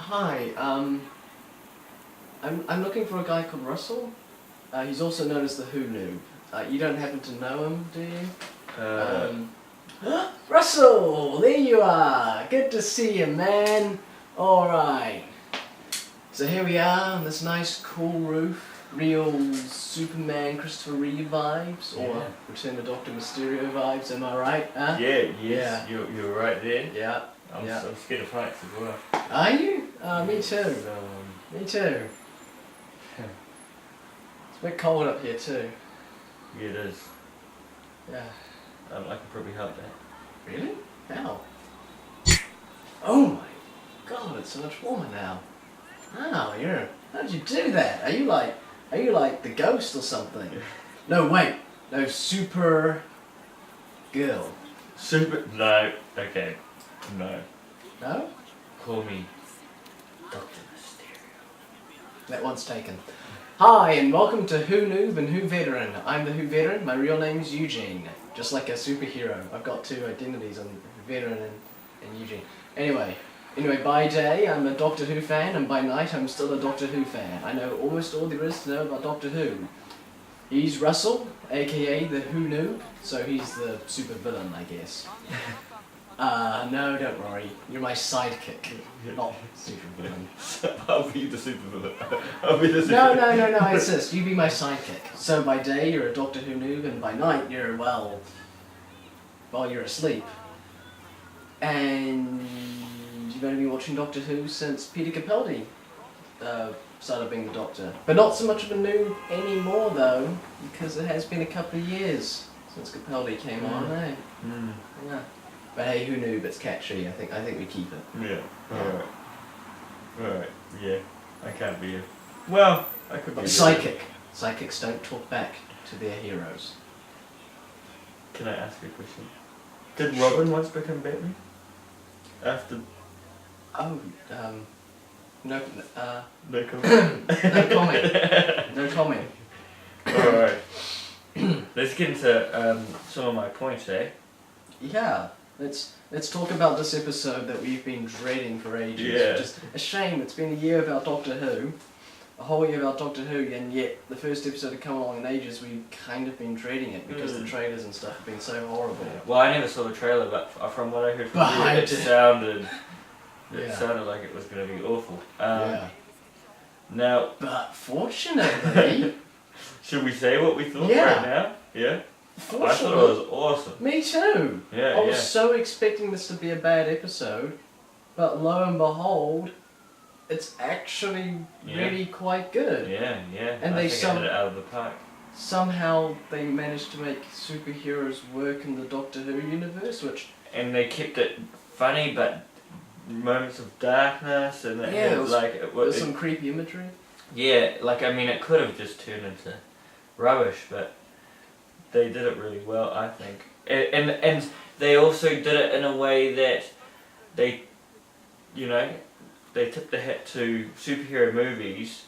Hi, I'm looking for a guy called Russell. He's also known as the WhoNoob. You don't happen to know him, do you? Russell! There you are! Good to see you, man! Alright. So here we are on this nice, cool roof. Real Superman, Christopher Reeve vibes, or Return to Dr. Mysterio vibes, am I right? Huh? Yeah. You're right there. Yeah. I'm scared of heights as well. Are you? Me too. Me too. It's a bit cold up here too. Yeah, it is. Yeah. I can probably help that. Really? How? Oh my god, it's so much warmer now. Wow, how'd you do that? Are you like the ghost or something? No, wait. No, super girl. No. Okay. No. No? Call me Dr. Mysterio. That one's taken. Hi, and welcome to WhoNoob and WhoVeteran. I'm the WhoVeteran. My real name is Eugene. Just like a superhero. I've got two identities. I'm WhoVeteran and Eugene. Anyway, by day I'm a Doctor Who fan, and by night I'm still a Doctor Who fan. I know almost all there is to know about Doctor Who. He's Russell, aka the WhoNoob, so he's the super villain, I guess. No, don't worry. You're my sidekick, not super villain. I'll be the super villain. I'll be the super No, I insist. You be my sidekick. So by day you're a Doctor Who noob, and by night you're, well, you're asleep. And you've only been watching Doctor Who since Peter Capaldi started being the Doctor. But not so much of a noob anymore, though, because it has been a couple of years since Capaldi came on, eh? Yeah. But hey, WhoNoob, it's catchy. I think we keep it. Yeah. Alright. Yeah. I can't be a... Well, I could be a... Psychic. Psychics don't talk back to their heroes. Can I ask you a question? Did Robin once become Batman? After... Oh, no comment. no comment. No comment. Alright. Let's get into some of my points, eh? Yeah. Let's talk about this episode that we've been dreading for ages. Yeah. Just a shame. It's been a year about Doctor Who, a whole year about Doctor Who, and yet the first episode had come along in ages. We've kind of been dreading it because the trailers and stuff have been so horrible. Well, I never saw the trailer, but from what I heard from you, it sounded like it was going to be awful. Yeah. Now, but fortunately, should we say what we thought right now? Yeah. I thought it was awesome. Me too. Yeah, I was so expecting this to be a bad episode, but lo and behold, it's actually really quite good. Yeah. And I think I hit it out of the park. Somehow they managed to make superheroes work in the Doctor Who universe, and they kept it funny, but moments of darkness, and there was some creepy imagery. Yeah, it could have just turned into rubbish, but they did it really well, I think. And they also did it in a way that they tipped the hat to superhero movies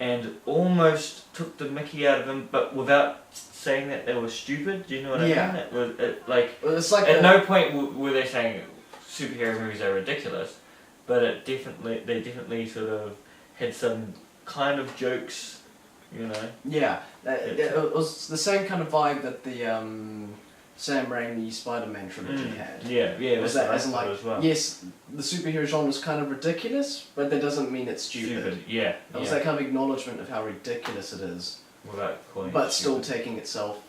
and almost took the mickey out of them, but without saying that they were stupid. Do you know what I mean? It's like at no point were they saying superhero movies are ridiculous, but they definitely sort of had some kind of jokes. Yeah, it was the same kind of vibe that the Sam Raimi Spider-Man trilogy had. Yeah, it was that as in as well. Yes, the superhero genre is kind of ridiculous, but that doesn't mean it's stupid. Yeah. It was that kind of acknowledgement of how ridiculous it is, without calling but it still stupid. taking itself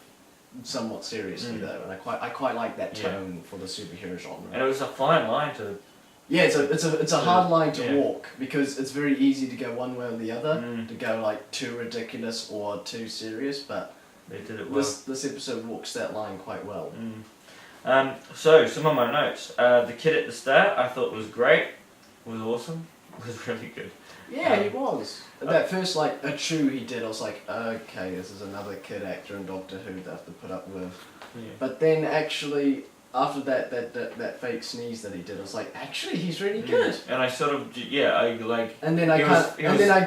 somewhat seriously though, and I quite like that tone for the superhero genre. And it was a fine line to. Yeah, it's a hard line to walk, because it's very easy to go one way or the other, to go like too ridiculous or too serious, but they did it well. This episode walks that line quite well. So some of my notes. The kid at the start I thought was great, was awesome, was really good. Yeah, he was. That first a chew he did, I was like, okay, this is another kid actor in Doctor Who that I have to put up with. Yeah. But then actually, after that fake sneeze that he did, I was like, actually, he's really good. And I sort of, I like. And then I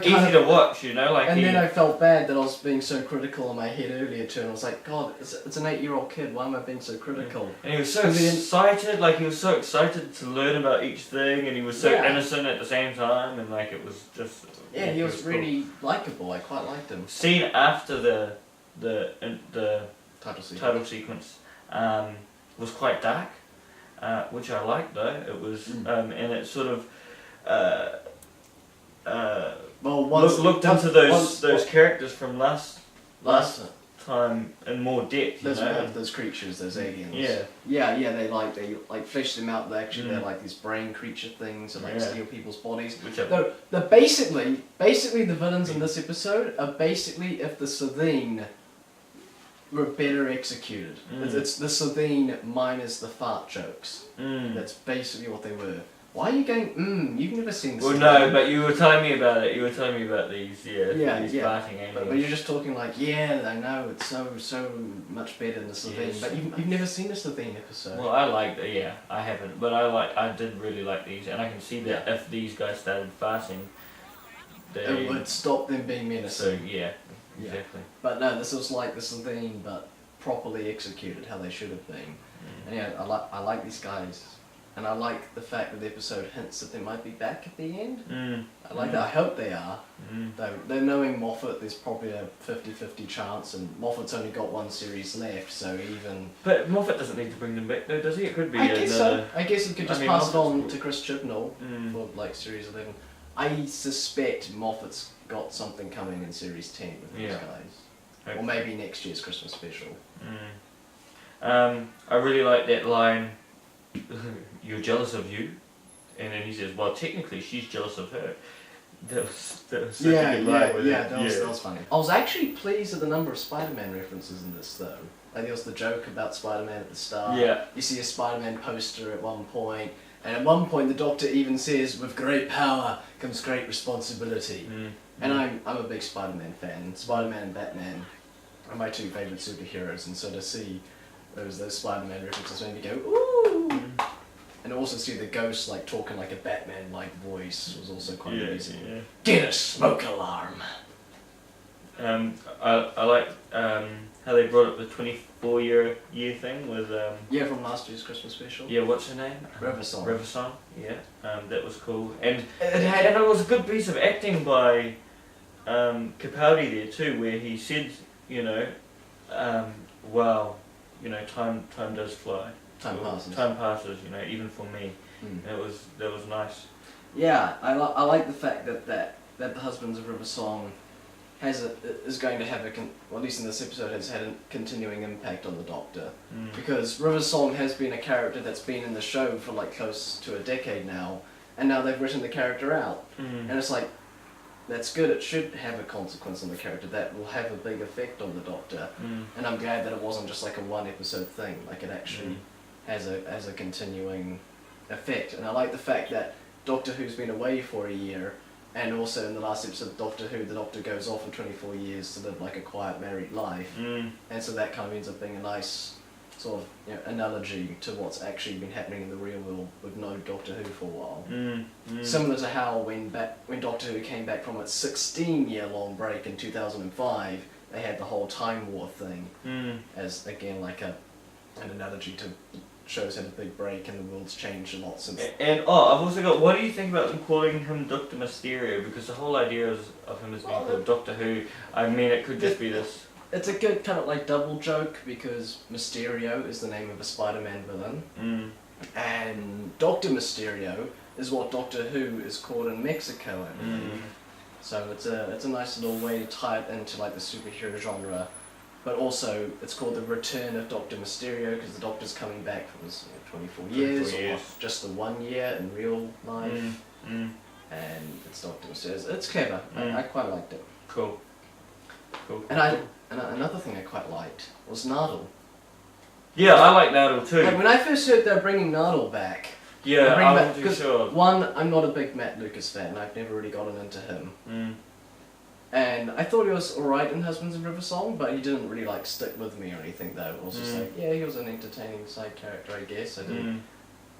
easy to watch, you know, like. And then I felt bad that I was being so critical in my head earlier too, and I was like, God, it's an 8-year-old kid. Why am I being so critical? And he was so excited, like he was so excited to learn about each thing, and he was so innocent at the same time, and like it was just. Yeah, he was really likable. I quite liked him. Scene after the title sequence was quite dark, which I liked though. It was and it sort of looked into those characters from last time in more depth. Those creatures, those aliens. Yeah. They fleshed them out. They're like these brain creature things that like steal people's bodies. They're basically the villains in this episode are basically if the Sardine were better executed. It's the Sardine minus the fart jokes. That's basically what they were. Why are you going, you've never seen this. Well, no, but you were telling me about it. You were telling me about these, these farting aliens. But you're just talking like, I know, it's so much better than the Sardine. But you've never seen a Sardine episode. Well, I liked it, I haven't. But I did really like these. And I can see that if these guys started farting, it would stop them being menacing. So, exactly. But no, this was like the Sardine, but properly executed, how they should have been. And I like these guys. And I like the fact that the episode hints that they might be back at the end. I like that. I hope they are. They're knowing Moffat, there's probably a 50-50 chance, and Moffat's only got one series left, so even... But Moffat doesn't need to bring them back though, does he? It could be I guess so. I guess he could just pass it on to Chris Chibnall for like series 11. I suspect Moffat's got something coming in series 10 with these guys. Hopefully. Or maybe next year's Christmas special. I really like that line, "You're jealous of you," and then he says, "Well, technically, she's jealous of her." That was such a good line. That was funny. I was actually pleased with the number of Spider-Man references in this, though. Like there was the joke about Spider-Man at the start. You see a Spider-Man poster at one point, and at one point the Doctor even says, "With great power comes great responsibility." And I'm a big Spider-Man fan. Spider-Man and Batman are my two favourite superheroes, and so to see those Spider-Man references made me go, ooh! And also see the ghost like talking like a Batman-like voice was also quite amazing. Get a smoke alarm! I like how they brought up the 24-year thing with... from last year's Christmas special. Yeah, what's her name? Riversong. That was cool. And it was a good piece of acting by Capaldi there too, where he said, wow, time does fly. Time passes, even for me. That was nice. Yeah, I like the fact that the Husbands of Riversong is going to have at least in this episode, has had a continuing impact on the Doctor. Because Riversong has been a character that's been in the show for like close to a decade now, and now they've written the character out. And it's like, that's good, it should have a consequence on the character that will have a big effect on the Doctor. And I'm glad that it wasn't just like a one episode thing, like it actually has a continuing effect. And I like the fact that Doctor Who's been away for a year, and also in the last episode of Doctor Who, the Doctor goes off for 24 years to live like a quiet married life. And so that kind of ends up being a nice sort of analogy to what's actually been happening in the real world with no Doctor Who for a while. Similar to how when Doctor Who came back from its 16-year-long break in 2005, they had the whole Time War thing as, again, like an analogy to shows had a big break and the world's changed a lot since. And I've also got, what do you think about them calling him Dr. Mysterio? Because the whole idea of him as being called Doctor Who, I mean, it could just be this. It's a good kind of like double joke because Mysterio is the name of a Spider-Man villain, and Dr. Mysterio is what Doctor Who is called in Mexico, I believe. So it's a nice little way to tie it into like the superhero genre. But also, it's called The Return of Dr. Mysterio because the Doctor's coming back from his 24 years, or just the 1 year in real life. And it's Dr. Mysterio. It's clever. I quite liked it. Cool. And another thing I quite liked was Nardole. Yeah, I like Nardole too. Like when I first heard they're bringing Nardole back. Yeah, I wasn't too sure. One, I'm not a big Matt Lucas fan. I've never really gotten into him. And I thought he was alright in Husbands of River Song, but he didn't really like stick with me or anything though. It was just like, yeah, he was an entertaining side character, I guess. I didn't,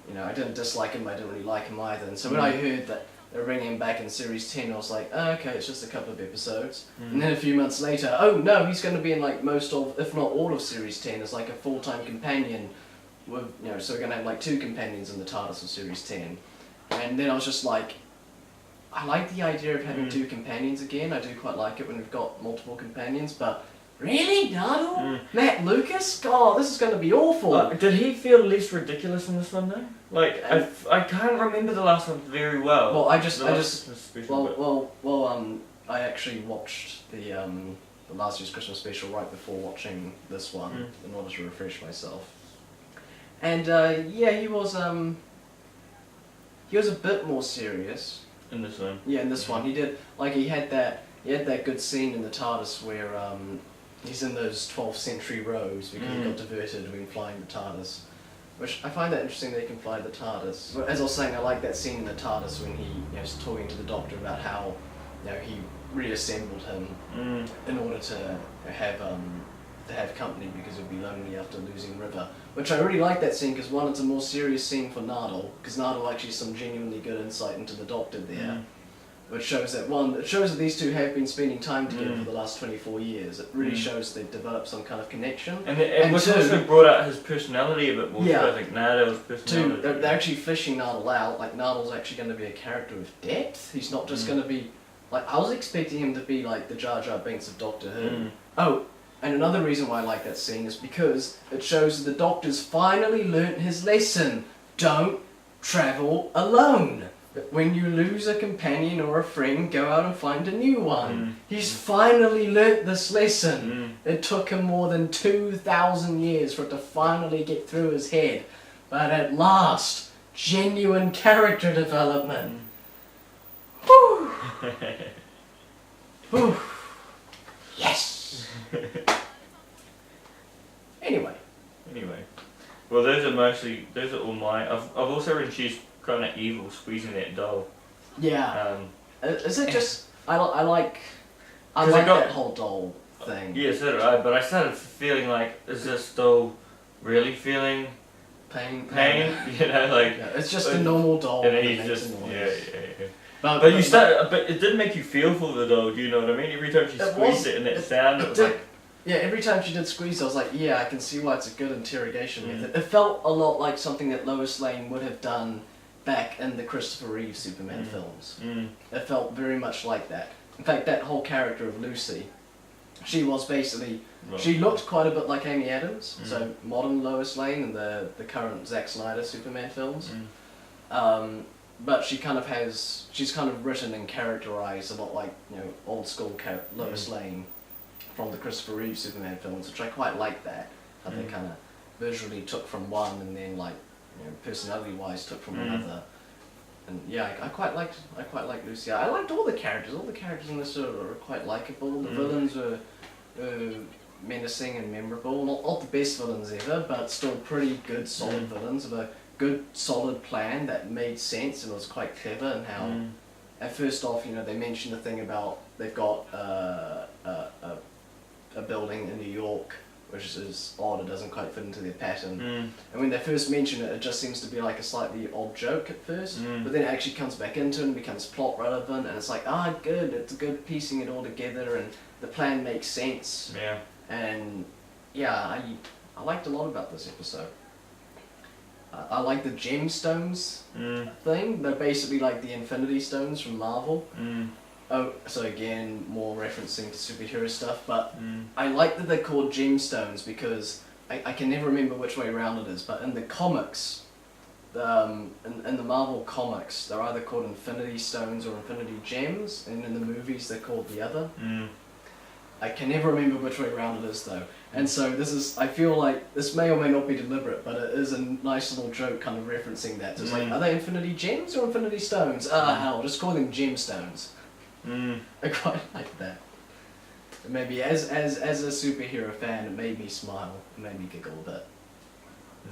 you know, I didn't dislike him, but I didn't really like him either. And so when I heard that they were bringing him back in series 10, I was like, oh, okay, it's just a couple of episodes. And then a few months later, oh no, he's going to be in like most of, if not all of series 10 as like a full-time companion. With, you know, so we're going to have like 2 companions in the TARDIS of series 10. And then I was just like, I like the idea of having 2 companions again. I do quite like it when we've got multiple companions, but really? Nardole? Matt Lucas? God, this is going to be awful. Did he feel less ridiculous in this one though? Like, I can't remember the last one very well. Well, I actually watched the last year's Christmas special right before watching this one in order to refresh myself. And yeah, he was a bit more serious. In this one? Yeah, in this one. He did, like, he had that good scene in the TARDIS where he's in those 12th century robes because he got diverted when flying the TARDIS. Which, I find that interesting that he can fly the TARDIS. But as I was saying, I like that scene in the TARDIS when he, you know, was talking to the Doctor about how, you know, he reassembled him in order to have company because he'd be lonely after losing River. Which I really like that scene because one, it's a more serious scene for Nardole, because Nardole actually has some genuinely good insight into the Doctor there. Which shows that these two have been spending time together for the last 24 years. It really shows they've developed some kind of connection. And which also brought out his personality a bit more. Yeah. So I think Nardole's personality. They're actually fleshing Nardole out. Like, Nardole's actually going to be a character with depth. He's not just going to be, like, I was expecting him to be like the Jar Jar Binks of Doctor Who. Oh, and another reason why I like that scene is because it shows that the Doctor's finally learnt his lesson. Don't travel alone. When you lose a companion or a friend, go out and find a new one. He's finally learnt this lesson. It took him more than 2,000 years for it to finally get through his head. But at last, genuine character development. Whew. Whew. Yes! Anyway. Well, those are all my. I've also written she's kind of evil squeezing that doll. Yeah. Is it just I like that whole doll thing. Yeah, so did I. But I started feeling like, is this doll really feeling pain? You know, like it's just a normal doll. And he's just yeah. But it did make you feel for the doll. Do you know what I mean? Every time she squeezed it and that sound, it was like. Yeah, every time she did squeeze, I was like, yeah, I can see why it's a good interrogation method. It felt a lot like something that Lois Lane would have done back in the Christopher Reeve Superman films. It felt very much like that. In fact, that whole character of Lucy, she was basically, she looked quite a bit like Amy Adams, so modern Lois Lane in the current Zack Snyder Superman films. But she kind of has, she's kind of written and characterized a lot like, you know, old school Lois Lane from the Christopher Reeve Superman films, which I quite like that. How they kind of visually took from one and then, like, you know, personality-wise took from another. And yeah, I quite liked Lucy. I liked all the characters. All the characters in this are quite likable. The villains were menacing and memorable. Not the best villains ever, but still pretty good, solid villains with a good, solid plan that made sense and was quite clever. And how, at first off, you know, they mentioned the thing about they've got a building in New York, which is odd, it doesn't quite fit into their pattern. And when they first mention it, it just seems to be like a slightly odd joke at first, but then it actually comes back into it and becomes plot relevant, and it's like, good, it's good piecing it all together, and the plan makes sense. Yeah. And yeah, I liked a lot about this episode. I like the gemstones thing. They're basically like the Infinity Stones from Marvel. Oh, so again, more referencing to superhero stuff, but I like that they're called gemstones because I can never remember which way around it is, but in the comics, in the Marvel comics, they're either called Infinity Stones or Infinity Gems, and in the movies they're called the other. I can never remember which way around it is though, and so this is, I feel like this may or may not be deliberate, but it is a nice little joke kind of referencing that. So it's like, are they Infinity Gems or Infinity Stones? Hell, just call them gemstones. I quite like that. Maybe as a superhero fan, it made me smile, it made me giggle a bit.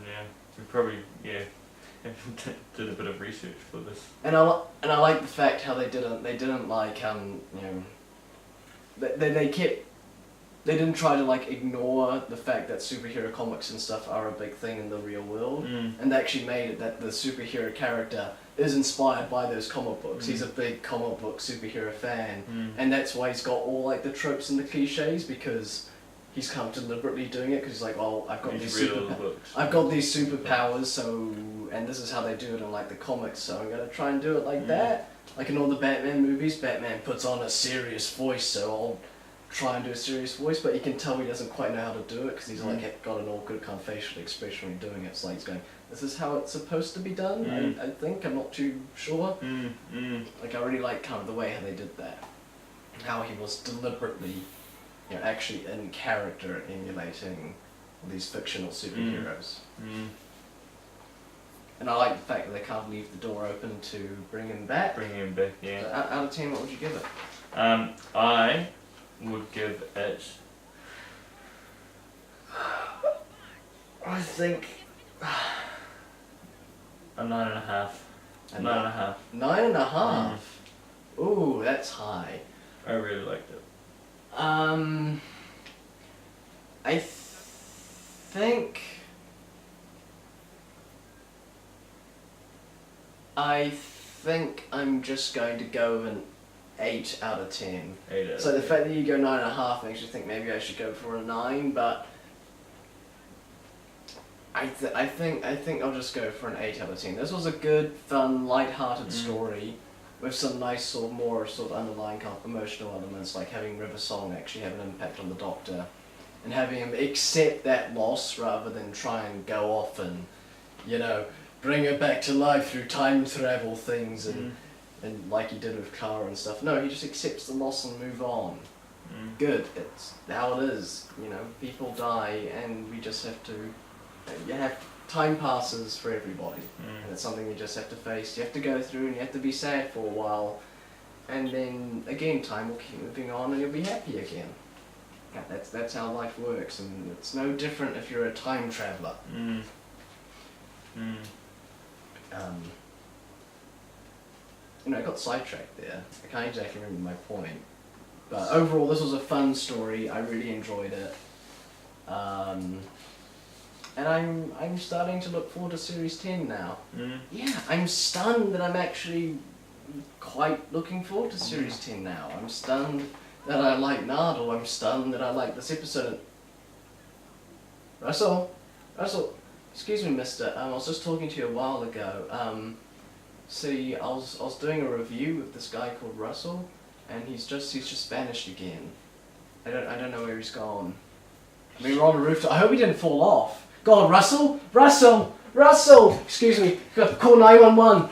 Yeah, we probably did a bit of research for this. And I like the fact how they didn't like you know, they didn't try to like ignore the fact that superhero comics and stuff are a big thing in the real world, and they actually made it that the superhero character is inspired by those comic books. He's a big comic book superhero fan, and that's why he's got all like the tropes and the cliches, because he's kind of deliberately doing it, because he's like, well, I've got these superpowers, so, and this is how they do it in like the comics, so I'm gonna try and do it like that. Like in all the Batman movies, Batman puts on a serious voice, so I'll try and do a serious voice, but you can tell he doesn't quite know how to do it, because he's like got an awkward kind of facial expression when doing it. It's like he's going, this is how it's supposed to be done, I think, I'm not too sure. Like I really like kind of the way how they did that. How he was deliberately, you know, actually in character emulating these fictional superheroes. And I like the fact that they can't leave the door open to bring him back. Yeah. So out of 10, what would you give it? I would give it, I think, a 9.5. 9.5. 9.5? Ooh, that's high. I really liked it. I think I'm just going to go an 8 out of 10. So the fact that you go 9.5 makes you think maybe I should go for a 9, but I think I'll just go for an 8 out of 10. This was a good, fun, light-hearted story with some nice sort of more sort of underlying kind of emotional elements, like having River Song actually have an impact on the Doctor, and having him accept that loss rather than try and go off and, you know, bring her back to life through time travel things and like he did with Clara and stuff. No, he just accepts the loss and move on. Good, it's how it is. You know, people die and we just have to, time passes for everybody, and it's something you just have to face. You have to go through and you have to be sad for a while, and then again time will keep moving on and you'll be happy again. That's how life works, and it's no different if you're a time traveller. You know, I got sidetracked there. I can't exactly remember my point. But overall, this was a fun story. I really enjoyed it. And I'm starting to look forward to Series 10 now. Yeah, I'm stunned that I'm actually quite looking forward to Series 10 now. I'm stunned that I like Nardal. I'm stunned that I like this episode. Russell, excuse me, mister. I was just talking to you a while ago. See, I was doing a review with this guy called Russell, and he's just vanished again. I don't know where he's gone. I mean, we're on a rooftop. I hope he didn't fall off. Go on, Russell! Excuse me. Call 911.